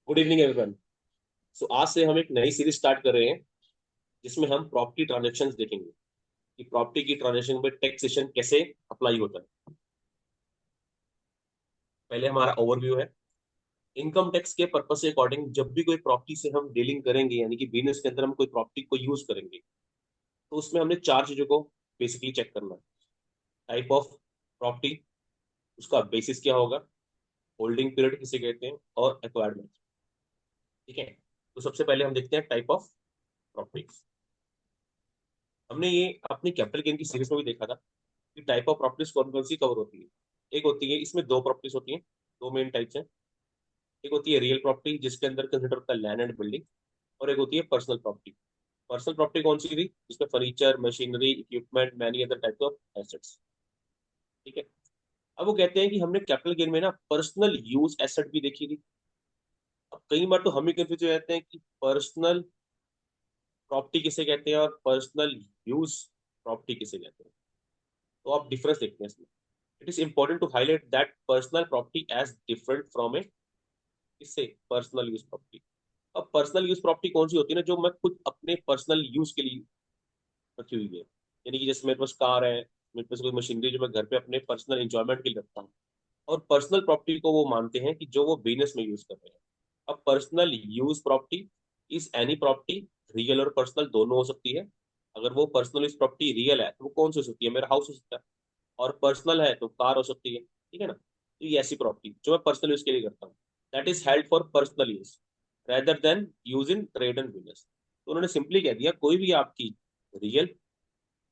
Good evening everyone. सो आज से हम एक नई सीरीज स्टार्ट कर रहे हैं जिसमें हम प्रॉपर्टी ट्रांजैक्शंस देखेंगे कि प्रॉपर्टी की ट्रांजैक्शन में टैक्सेशन कैसे अप्लाई होता है। पहले हमारा ओवरव्यू है। इनकम टैक्स के पर्पस के अकॉर्डिंग जब भी कोई प्रॉपर्टी से हम डीलिंग करेंगे यानी कि बिजनेस के अंदर हम कोई प्रॉपर्टी को यूज करेंगे तो उसमें हमने चार चीजों को बेसिकली चेक करना है। टाइप ऑफ प्रॉपर्टी, उसका बेसिस क्या होगा, होल्डिंग पीरियड किसे कहते हैं, और एक्वायरमेंट। ठीक है, तो सबसे पहले हम देखते हैं टाइप ऑफ प्रॉपर्टी। हमने ये अपनी कैपिटल गेन की सीरीज में भी देखा था कि टाइप ऑफ प्रॉपर्टीज कौन कौन सी कवर होती है। एक होती है, इसमें दो प्रॉपर्टीज होती हैं, दो मेन टाइप्स हैं। एक होती है रियल प्रॉपर्टी जिसके अंदर कंसिडर होता है लैंड एंड बिल्डिंग, और एक होती है पर्सनल प्रॉपर्टी। पर्सनल प्रॉपर्टी कौन सी थी, जिसमें furniture, machinery, equipment, many other type of assets. ठीक है, अब वो कहते हैं कि हमने कैपिटल गेन में ना पर्सनल यूज एसेट भी देखी थी। अब कई बार तो हम ही कंफ्यूज हो जाते हैं कि पर्सनल प्रॉपर्टी किसे कहते हैं और पर्सनल यूज प्रॉपर्टी किसे कहते हैं। तो आप डिफरेंस देखते हैं इसमें। It is important to highlight that personal property as different from a इससे पर्सनल यूज प्रॉपर्टी। अब पर्सनल यूज प्रॉपर्टी कौन सी होती है ना, जो मैं खुद अपने पर्सनल यूज के लिए रखी हुई है। यानी कि जैसे मेरे पास कार है, मेरे पास कोई मशीनरी जो मैं घर पे अपने पर्सनल इंजॉयमेंट के लिए रखता हूँ। और पर्सनल प्रॉपर्टी को वो मानते हैं कि जो वो बिजनेस में यूज कर रहे हैं। अब personal use property is any property, real और पर्सनल दोनों हो सकती है। अगर वो पर्सनल यूज प्रॉपर्टी रियल है तो वो कौन सी हो सकती है, मेरा हाउस हो सकता है। और पर्सनल है तो कार हो सकती है। ठीक है ना, तो ये ऐसी प्रॉपर्टी जो मैं पर्सनल यूज के लिए करता हूँ, that is held for personal use rather than use in trade and business. तो उन्होंने सिंपली कह दिया कोई भी आपकी रियल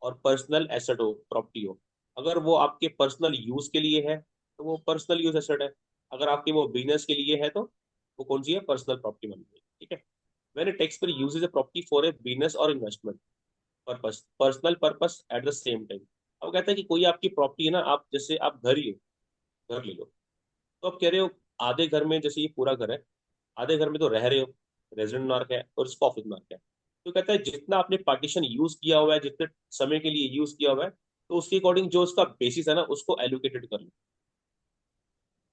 और पर्सनल एसेट हो, प्रॉपर्टी हो, अगर वो आपके पर्सनल यूज के लिए है तो वो पर्सनल यूज एसेट है। अगर आपके वो बिजनेस के लिए है तो वो कौन सी है, पर्सनल प्रॉपर्टी बन गई। ठीक है, मैंने टेक्स्ट पर use a property for a business और investment purpose, personal purpose at the same time. अब कहता है कि कोई आपकी प्रॉपर्टी है ना, आप जैसे आप घर ही हो, घर ले लो, तो आप कह रहे हो आधे घर में, जैसे ये पूरा घर है, आधे घर में तो रह रहे हो, रेजिडेंट मार्क है और इसका ऑफिस मार्क है। तो कहता है जितना आपने पार्टीशन यूज किया हुआ है, जितने समय के लिए यूज किया हुआ है, तो उसके अकॉर्डिंग जो उसका बेसिस है ना उसको एलोकेटेड कर लो।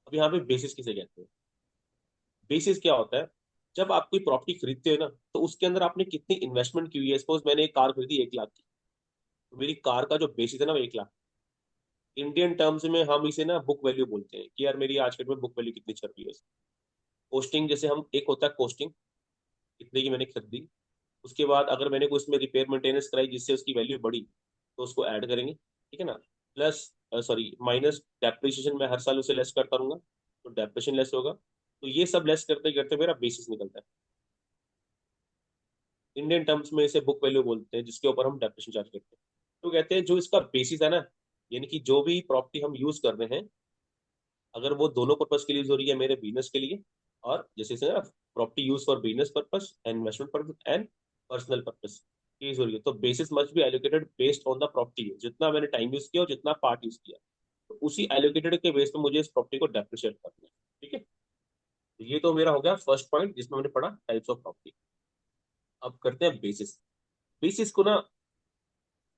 अब यहाँ पे बेसिस किसे कहते हैं। बेसिस क्या होता है, जब आप कोई प्रॉपर्टी खरीदते हो ना तो उसके अंदर आपने कितनी इन्वेस्टमेंट की हुई है। सपोज मैंने एक कार खरीदी 1 लाख की, तो मेरी कार का जो बेसिस है ना वो 1 लाख। इंडियन टर्म्स में हम इसे ना बुक वैल्यू बोलते हैं कि यार मेरी आज के डेट में बुक वैल्यू कितनी चल रही है। कोस्टिंग जैसे हम, एक होता है कोस्टिंग, कितने की मैंने खरीदी, उसके बाद अगर मैंने कोई उसमें रिपेयर मेंटेनेंस कराई जिससे उसकी वैल्यू बढ़ी तो उसको ऐड करेंगे। ठीक है ना, प्लस सॉरी माइनस डेप्रिसिएशन, मैं हर साल उसे लेस करता रहूंगा तो डेप्रिसिएशन लेस होगा। तो ये सब लेस करते करते मेरा बेसिस निकलता है। इंडियन टर्म्स में इसे बुक वैल्यू बोलते हैं जिसके ऊपर हम डेप्रिसिएशन चार्ज करते हैं। तो कहते हैं जो इसका बेसिस है ना, यानी कि जो भी प्रॉपर्टी हम यूज कर रहे हैं, अगर वो दोनों पर्पज के लिए यूज हो रही है, मेरे बिजनेस के लिए और जैसे से ना property use for business purpose and investment purpose and personal purpose use हो रही है, तो basis must be allocated based on the property use, जितना मैंने टाइम यूज किया और जितना पार्ट यूज किया, तो उसी एलोकेटेड के बेस पे मुझे इस प्रॉपर्टी को डेप्रिशिएट करना है। ठीक है, तो ये तो मेरा हो गया फर्स्ट पॉइंट जिसमें मैंने पढ़ा टाइप्स ऑफ प्रॉपर्टी। अब करते हैं बेसिस। बेसिस को ना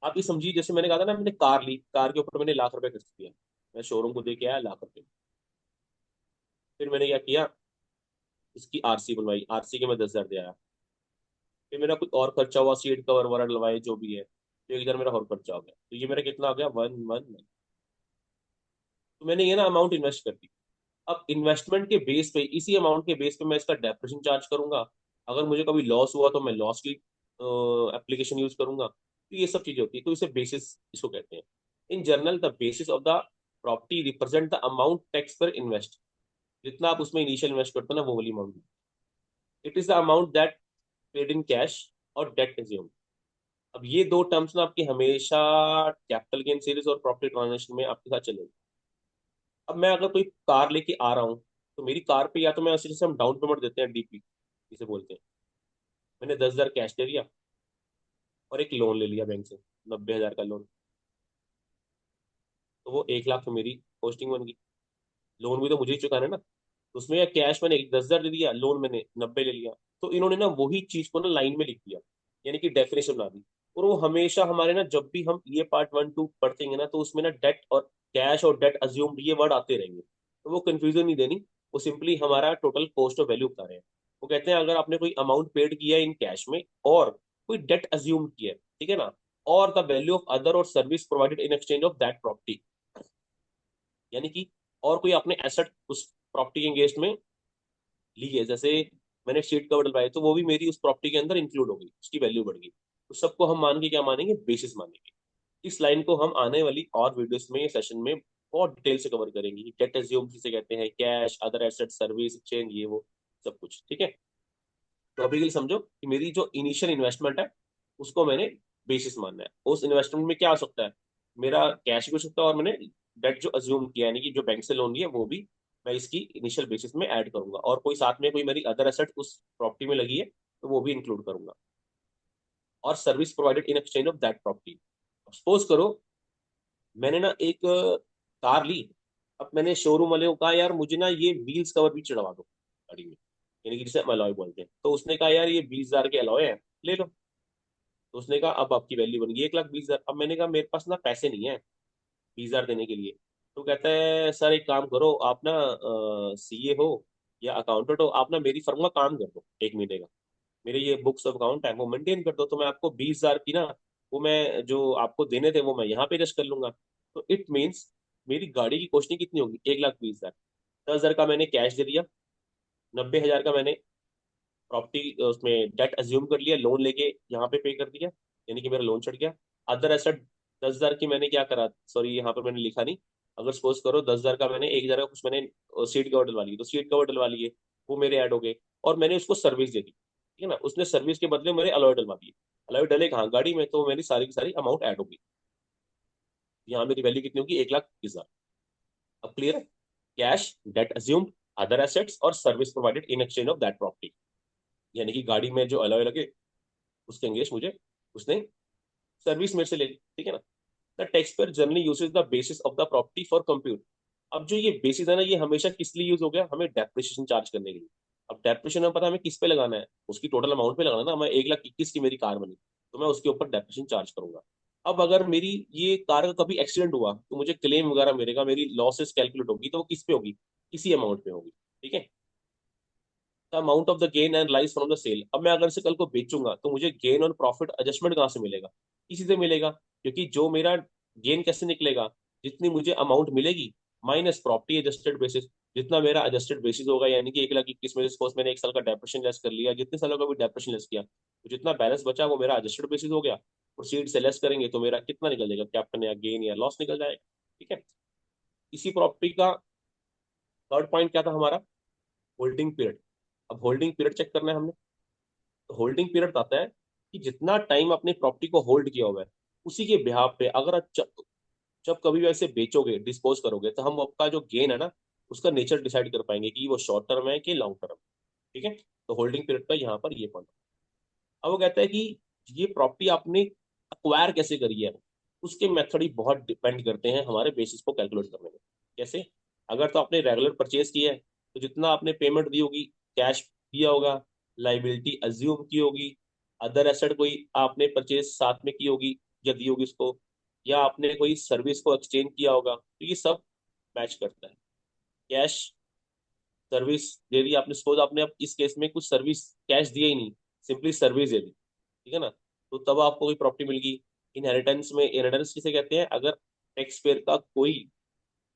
आप ये समझिए, जैसे मैंने कहा था ना, मैंने कार ली, कार के ऊपर मैंने लाख रुपए खर्च किया, मैं शोरूम को दे के आया लाख रुपए। फिर मैंने क्या किया, इसकी आरसी बनवाई, आरसी के मैं 10,000 दे आया। फिर मेरा कुछ और खर्चा हुआ, सीट कवर वगैरह डलवाए जो भी है, तो 1,000 मेरा और खर्चा हो गया, तो ये मेरा कितना आ गया, 111। तो मैंने ये ना अमाउंट इन्वेस्ट कर दी। अब इन्वेस्टमेंट के बेस पे, इसी अमाउंट के बेस पे मैं इसका डेप्रिसिएशन चार्ज करूंगा। अगर मुझे कभी लॉस हुआ तो मैं लॉस की एप्लीकेशन यूज करूंगा। तो ये सब चीजें होती है, तो इसे बेसिस इसको कहते हैं। In general the basis of the property represent the amount tax पर इन्वेस्ट, जितना आप उसमें इनिशियल इन्वेस्ट करते हो ना वो वाली amount. It is the amount that paid in cash और डेट एज्यूम। अब ये दो टर्म्स ना आपकी हमेशा कैपिटल गेन सीरीज और प्रॉपर्टी ट्रांजेक्शन में आपके साथ चलेगी। अब मैं अगर कोई कार लेके आ रहा हूँ तो मेरी कार पे या तो मैं ऐसे जैसे हम डाउन पेमेंट देते हैं, डीपी जिसे बोलते हैं, मैंने 10,000 कैश दे दिया और एक लोन ले लिया बैंक से, 90,000 का लोन, तो वो 1 लाख तो मेरी कॉस्टिंग बन गई। लोन भी तो मुझे ही चुकाना है ना, तो उसमें या कैश मैंने 10,000 दे दिया, लोन मैंने 90 ले लिया। तो इन्होंने ना वही चीज को ना लाइन में लिख दिया, यानी कि डेफिनेशन बना दी। और वो हमेशा हमारे ना जब भी हम ये पार्ट 1 2 पढ़ते हैं ना, तो उसमें ना डेट और कैश और डेट अज्यूम ये वर्ड आते रहेंगे, तो वो कंफ्यूजन नहीं देनी। वो सिंपली हमारा टोटल कॉस्ट ऑफ वैल्यू बता रहे हैं। वो कहते हैं अगर आपने कोई अमाउंट पेड किया है इन कैश में और कोई डेट अज्यूम किया है, ठीक है ना, और द वैल्यू ऑफ अदर और service provided in exchange of that property, यानी कि और कोई आपने एसेट उस प्रॉपर्टी के एंगेस्ट में ली है, जैसे मैंने शीट कवर डलवाई तो वो भी मेरी उस प्रॉपर्टी के अंदर इंक्लूड होगी, उसकी वैल्यू बढ़ गई, तो सबको हम मान के क्या मानेंगे, बेसिस मानेंगे। इस लाइन को हम आने वाली और वीडियोस में, सेशन में बहुत डिटेल से कवर करेंगे कि डेट एज्यूम किसे कहते हैं, cash, other asset, service, exchange, ये वो सब कुछ, ठीक है। तो अभी के लिए समझो कि मेरी जो इनिशियल इन्वेस्टमेंट है उसको मैंने बेसिस मानना है। उस इन्वेस्टमेंट में क्या हो सकता है, मेरा कैश भी हो सकता है और मैंने डेट जो अज्यूम किया यानी कि जो बैंक से लोन लिया वो भी मैं इसकी इनिशियल बेसिस में ऐड करूंगा, और कोई साथ में कोई मेरी अदर एसेट उस प्रॉपर्टी में लगी है तो वो भी इंक्लूड करूंगा, और service provided in exchange of that property. Suppose करो मैंने ना एक कार ली, अब मैंने शोरूम वाले को कहा यार मुझे ना ये व्हील्स कवर भी चढ़वा दो गाड़ी में, यानी कि जिसे हम अलॉय बोलते हैं, तो उसने कहा यार ये 20,000 के अलॉय है, ले लो। तो उसने कहा अब आपकी वैल्यू बन गई 1,20,000। अब मैंने कहा मेरे पास ना पैसे नहीं है 20,000 देने के लिए। तो कहता है सर एक काम करो आप ना सीए हो या अकाउंटेंट हो, आप ना मेरी फर्म का काम कर दो 1 महीने का, मेरे ये बुक्स ऑफ अकाउंट है वो मेंटेन कर दो, तो मैं आपको 20,000 की ना, वो मैं जो आपको देने थे वो मैं यहाँ पे एडजस्ट कर लूंगा। तो इट मीन्स मेरी गाड़ी की कॉस्टिंग कितनी होगी, 1,20,000। 10,000 का मैंने कैश दे दिया, 90,000 का मैंने प्रॉपर्टी उसमें डेट अज्यूम कर लिया, लोन लेके यहाँ पे पे कर दिया, यानी कि मेरा लोन चढ़ गया। अदर एसेट 10,000 की मैंने क्या करा, सॉरी यहाँ पर मैंने लिखा नहीं, अगर सपोज करो 10,000 का मैंने 1,000 का कुछ मैंने सीट कवर डलवा ली, तो सीट कवर डलवा लिए, वो मेरे ऐड हो गए, और मैंने उसको सर्विस दे दी, ठीक है ना, उसने सर्विस के बदले मेरे अलॉय डलवा दिए, अलॉय डले कहाँ, गाड़ी में, तो मेरी सारी की सारी अमाउंट ऐड होगी। यहाँ मेरी वैल्यू कितनी होगी, 1,20,000। अब क्लियर है, cash, debt assumed, other assets और service provided in exchange of that property, यानी कि गाड़ी में जो अलॉय लगे उसके अंगेंस्ट मुझे उसने सर्विस मेरे से ले ली, ठीक है ना। The tax payer generally uses the basis of the property for compute. अब जो ये बेसिस है ना, ये हमेशा किस लिए यूज हो गया, हमें डेप्रिसिएशन चार्ज करने के लिए। अब डेप्रिसिएशन हमें पता है हमें किस पे लगाना है, उसकी टोटल अमाउंट पे लगाना है ना, मैं 1,21,000 की मेरी कार बनी तो मैं उसके ऊपर डेप्रिसिएशन चार्ज करूंगा। अब अगर मेरी ये कार का कभी एक्सीडेंट हुआ तो मुझे क्लेम वगैरह मिलेगा, मेरी लॉसेस कैलकुलेट होगी तो वो किस पे होगी, इसी अमाउंट पे होगी, ठीक है। The amount of the gain and lies from the cell. अब मैं अगर से कल को बेचूंगा तो मुझे गेन और प्रॉफिट एडजस्टमेंट कहाँ से मिलेगा, इसी से मिलेगा, क्योंकि जो मेरा गेन कैसे निकलेगा, जितनी मुझे अमाउंट मिलेगी माइनस प्रॉपर्टी एडजस्टेड बेसिस, जितना मेरा एडजस्टेड बेसिस होगा, यानी कि 1,21,000 में सपोज मैंने 1 साल का डेप्रेशन लेस कर लिया, जितने सालों का भी डेप्रेशन लेस किया, तो जितना बैलेंस बचा वो मेरा एडजस्टेड बेसिस हो गया, प्रोसीड से लेस करेंगे तो मेरा कितना निकल जाएगा, कैपिटल या गेन या लॉस निकल जाएगा, ठीक है। इसी प्रॉपर्टी का थर्ड पॉइंट क्या था हमारा, होल्डिंग पीरियड। अब होल्डिंग पीरियड चेक करना है हमने, तो होल्डिंग पीरियड बताता है कि जितना टाइम अपने प्रॉपर्टी को होल्ड किया हुआ है उसी के बिहाफ पे अगर आप जब कभी भी ऐसे बेचोगे, डिस्पोज करोगे, तो हम आपका जो गेन है ना उसका नेचर डिसाइड कर पाएंगे कि वो शॉर्ट टर्म है कि लॉन्ग टर्म, ठीक है। तो होल्डिंग पीरियड का यहाँ पर ये पॉइंट। अब वो कहता है कि ये प्रॉपर्टी आपने अक्वायर कैसे करी है, उसके मेथड ही बहुत डिपेंड करते हैं हमारे बेसिस को कैलकुलेट करने में। कैसे, अगर तो आपने रेगुलर परचेज किया है तो जितना आपने पेमेंट दी होगी, कैश दिया होगा, लाइबिलिटी अज्यूम की होगी, अदर एसेट कोई आपने परचेज साथ में की होगी या दी होगी उसको, या आपने कोई सर्विस को एक्सचेंज किया होगा, तो ये सब मैच करता है। कैश सर्विस दे दी आपने, सपोज आपने अब इस केस में कुछ सर्विस कैश दिया ही नहीं, सिंपली सर्विस दे दी, ठीक है ना, तो तब आपको कोई प्रॉपर्टी मिल गई। इनहेरिटेंस में, इनहेरिटेंस किसे कहते हैं, अगर टैक्स पेयर का कोई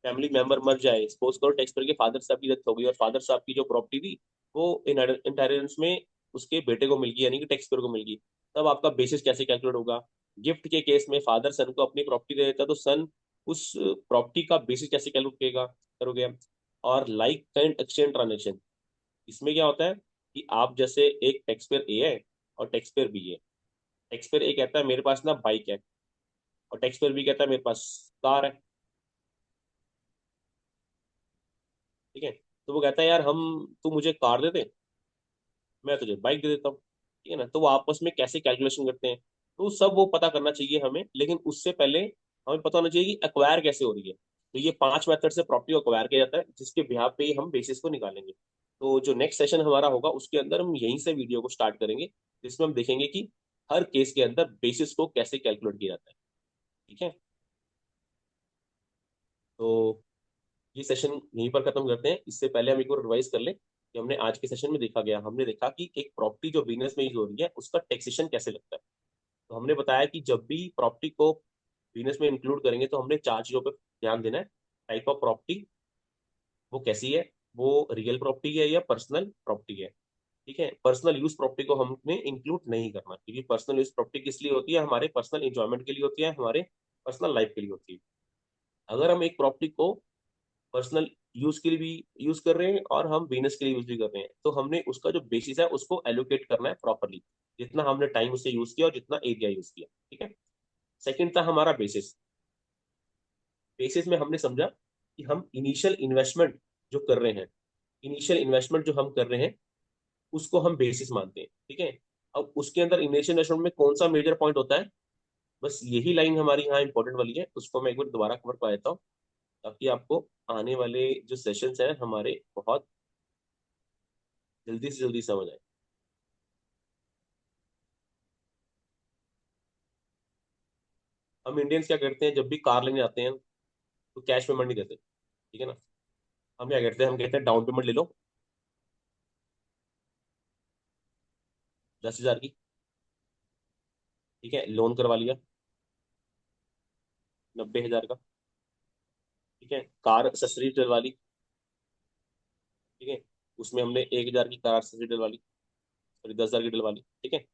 फैमिली मेंबर मर जाए, सपोज करो टैक्स पेयर के फादर साहब की डेथ हो गई और फादर साहब की जो प्रॉपर्टी थी वो इनहेरिटेंस में उसके बेटे को मिल गई, यानी कि टैक्स पेयर को मिल गई, तब आपका बेसिस कैसे कैलकुलेट होगा। गिफ्ट के केस में फादर सन को अपनी प्रॉपर्टी दे देता तो सन उस प्रॉपर्टी का बेसिस कैसे कैलकुलेट करेगा, करोगे। और लाइक काइंड एक्सचेंज ट्रांजेक्शन, इसमें क्या होता है कि आप जैसे एक टैक्स पेयर ए है और टैक्स पेयर बी है, टैक्स पेयर ए कहता है मेरे पास ना बाइक है, और टैक्स पेयर बी कहता है मेरे पास कार है, ठीक है। तो वो कहता है यार हम, तू मुझे कार दे दे, मैं तुझे बाइक दे देता हूँ, ठीक है ना। तो वो आपस में कैसे कैलकुलेशन करते हैं, तो सब वो पता करना चाहिए हमें, लेकिन उससे पहले हमें पता होना चाहिए कि एक्वायर कैसे हो रही है। तो ये 5 मेथड से प्रॉपर्टी को एक्वायर किया जाता है, जिसके बिहाफ पे ही हम बेसिस को निकालेंगे। तो जो नेक्स्ट सेशन हमारा होगा उसके अंदर हम यहीं से वीडियो को स्टार्ट करेंगे, जिसमें हम देखेंगे कि हर केस के अंदर बेसिस को कैसे कैलकुलेट किया जाता है, ठीक है। तो ये सेशन यहीं पर खत्म करते हैं। इससे पहले हम एक बार रिवाइज कर लें कि हमने आज के सेशन में देखा गया। हमने देखा कि एक प्रॉपर्टी जो बिजनेस में यूज हो रही है उसका टैक्सेशन कैसे लगता है। तो हमने बताया कि जब भी प्रॉपर्टी को बिजनेस में इंक्लूड करेंगे तो हमने चार चीजों पर ध्यान देना है। टाइप ऑफ प्रॉपर्टी, वो कैसी है, वो रियल प्रॉपर्टी है या पर्सनल प्रॉपर्टी है। ठीक है, पर्सनल यूज प्रॉपर्टी को हमने इंक्लूड नहीं करना, क्योंकि पर्सनल यूज प्रॉपर्टी किस लिए होती है, हमारे पर्सनल इंजॉयमेंट के लिए होती है, हमारे पर्सनल लाइफ के लिए होती है। अगर हम एक प्रॉपर्टी को पर्सनल यूज के लिए भी यूज कर रहे हैं और हम बिजनेस के लिए यूज भी कर रहे हैं, तो हमने उसका जो बेसिस है उसको एलोकेट करना है प्रॉपरली, जितना हमने टाइम उससे यूज किया और जितना एरिया यूज किया। ठीक है। सेकंड था हमारा बेसिस। बेसिस में हमने समझा कि हम इनिशियल इन्वेस्टमेंट जो कर रहे हैं, इनिशियल इन्वेस्टमेंट जो हम कर रहे हैं उसको हम बेसिस मानते हैं। ठीक है। अब उसके अंदर इनिशियल इन्वेस्टमेंट में कौन सा मेजर पॉइंट होता है, बस यही लाइन हमारी यहाँ इंपॉर्टेंट वाली है, उसको मैं एक बार दोबारा कवर कर देता हूँ ताकि आपको आने वाले जो सेशंस हैं हमारे बहुत जल्दी से जल्दी समझ आए। हम इंडियंस क्या करते हैं, जब भी कार लेने आते हैं तो कैश पेमेंट नहीं देते। ठीक है ना। हम क्या करते हैं, हम कहते हैं डाउन पेमेंट ले लो 10,000 की। ठीक है, लोन करवा लिया 90,000 का। ठीक है, कार एक्सेसरी डलवा ली। ठीक है, उसमें हमने 1,000 की कार एक्सेसरी डलवा ली, सॉरी 10,000 की डलवा ली। ठीक है,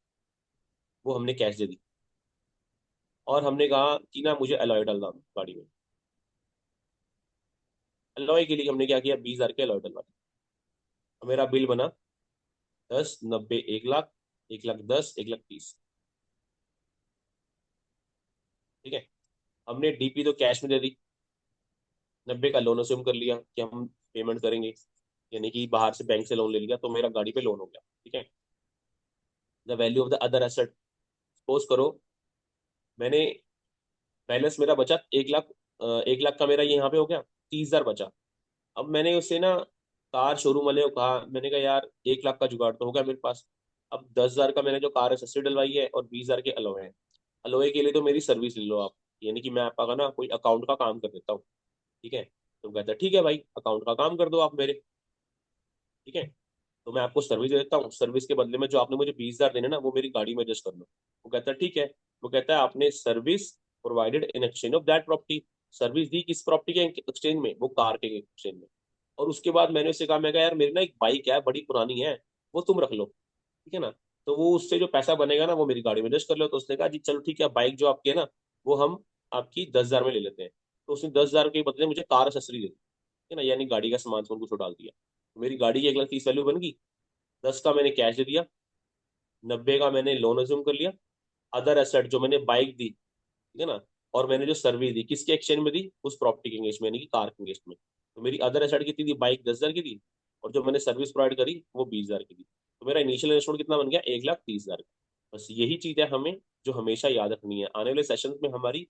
वो हमने कैश दे दी। और हमने कहा कि ना मुझे अलॉय डालना गाड़ी में। अलॉय के लिए हमने क्या किया, 20,000 के अलॉय डलवा दी। तो मेरा बिल बना 10, 90, 1 लाख, 1,10,000, 1,30,000। ठीक है, हमने डीपी तो कैश में दे दी, 90 का लोन अज्यूम कर लिया कि हम पेमेंट करेंगे, यानी कि बाहर से बैंक से लोन ले लिया तो मेरा गाड़ी पे लोन हो गया। ठीक है। The value of the other asset, suppose करो मैंने बैलेंस मेरा बचा 1 लाख, 1 लाख का मेरा ये यहाँ पे हो गया, 30,000 बचा। अब मैंने उससे ना कार शोरूम वाले को कहा, मैंने कहा यार 1 लाख का जुगाड़ तो हो गया मेरे पास। अब 10,000 का मैंने जो कार एक्सेसरी डलवाई है और 20,000 के अलोए हैं। अलोए के लिए तो मेरी सर्विस ले लो आप, यानी कि मैं आपका ना कोई अकाउंट का काम कर देता हूँ। ठीक है, तो कहता है ठीक है भाई अकाउंट का काम कर दो आप मेरे। ठीक है, तो मैं आपको सर्विस दे देता हूँ, सर्विस के बदले में जो आपने मुझे 20,000 देने ना वो मेरी गाड़ी में एडजस्ट कर लो। वो कहता है ठीक है। वो कहता है आपने service provided in exchange of that property, service दी किस प्रॉपर्टी के एक्सचेंज में, वो कार के एक्सचेंज में। और उसके बाद मैंने उससे कहा, मैं कहा यार मेरी ना एक बाइक है बड़ी पुरानी है, वो तुम रख लो। ठीक है ना। तो वो उससे जो पैसा बनेगा ना वो मेरी गाड़ी में एडजस्ट कर लो। तो उसने कहा जी चलो ठीक है, बाइक जो आपकी है ना वो हम आपकी 10,000 में ले लेते हैं। तो उसने 10,000 के बदले मुझे कार एक्सेसरी दे दी। ठीक है ना, यानी गाड़ी का सामान सामान कुछ डाल दिया। तो मेरी गाड़ी की 1,30,000 वैल्यू बन गई। 10 का मैंने कैश दे दिया, 90 का मैंने लोन अज्यूम कर लिया। अदर एसेट जो मैंने बाइक दी, ठीक है ना, और मैंने जो सर्विस दी किसके एक्सचेंज में दी, उस प्रॉपर्टी के एंगेज में, यानी कि कार के एंगेज में। तो मेरी अदर एसेट कितनी थी, बाइक 10,000 की थी, और जो मैंने सर्विस प्रोवाइड करी वो 20,000 की थी। तो मेरा इनिशियल इन्वेस्टमेंट कितना बन गया, 1,30,000 का। बस यही चीज है हमें जो हमेशा याद रखनी है। आने वाले सेशन में हमारी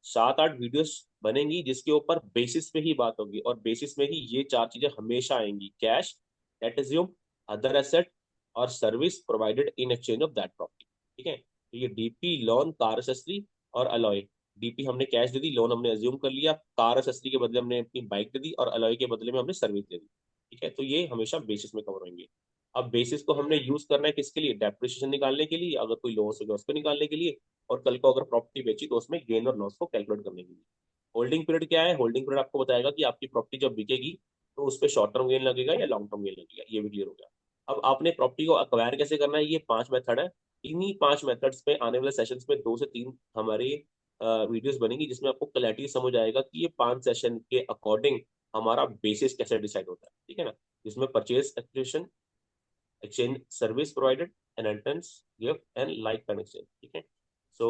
7-8 वीडियोस बनेंगी जिसके ऊपर बेसिस पे ही बात होगी, और बेसिस में ही ये चार चीजें हमेशा आएंगी, cash, debt assume, other asset, और service provided in exchange of that property. ठीक है, तो ये डीपी, लोन, कार एक्सेसरी और अलॉय। डीपी हमने कैश दे दी, लोन हमने अज्यूम कर लिया, कार एक्सेसरी के बदले हमने अपनी बाइक दे दी, और अलॉय के बदले में हमने सर्विस दे दी। ठीक है, तो ये हमेशा बेसिस में कवर होंगे। अब बेसिस को हमने यूज करना है किसके लिए, डेप्रिसिएशन निकालने के लिए, अगर कोई लॉस हो गया उसको निकालने के लिए, और कल को अगर प्रॉपर्टी बेची तो उसमें गेन और लॉस को कैलकुलेट करने के लिए। होल्डिंग पीरियड क्या है, होल्डिंग पीरियड आपको बताएगा कि आपकी प्रॉपर्टी जब बिकेगी तो उस पर शॉर्ट टर्म गेन लगेगा या लॉन्ग टर्म गेन लगेगा, ये भी क्लियर हो गया। अब आपने प्रॉपर्टी को अक्वायर कैसे करना है, ये 5 मेथड है। इन्हीं 5 मेथड्स पे आने वाले सेशंस में 2 से 3 हमारी वीडियोस बनेंगी जिसमें आपको क्लैरिटी समझ आएगा कि ये 5 सेशन के अकॉर्डिंग हमारा बेसिस कैसे डिसाइड होता है। ठीक है ना, जिसमें purchase, acquisition, exchange service provided, inheritance, gift and like kind exchange। ठीक है, सो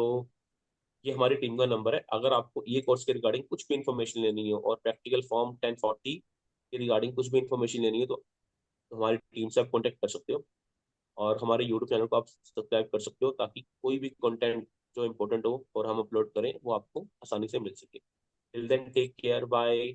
ये हमारी टीम का नंबर है। अगर आपको ये कोर्स के रिगार्डिंग कुछ भी इन्फॉर्मेशन लेनी हो और प्रैक्टिकल फॉर्म 1040 के रिगार्डिंग कुछ भी इन्फॉर्मेशन लेनी हो तो हमारी टीम से आप कॉन्टेक्ट कर सकते हो, और हमारे यूट्यूब चैनल को आप सब्सक्राइब कर सकते हो ताकि कोई भी कंटेंट जो इम्पोर्टेंट हो और हम अपलोड करें वो आपको आसानी से मिल सके। Till then take care, bye.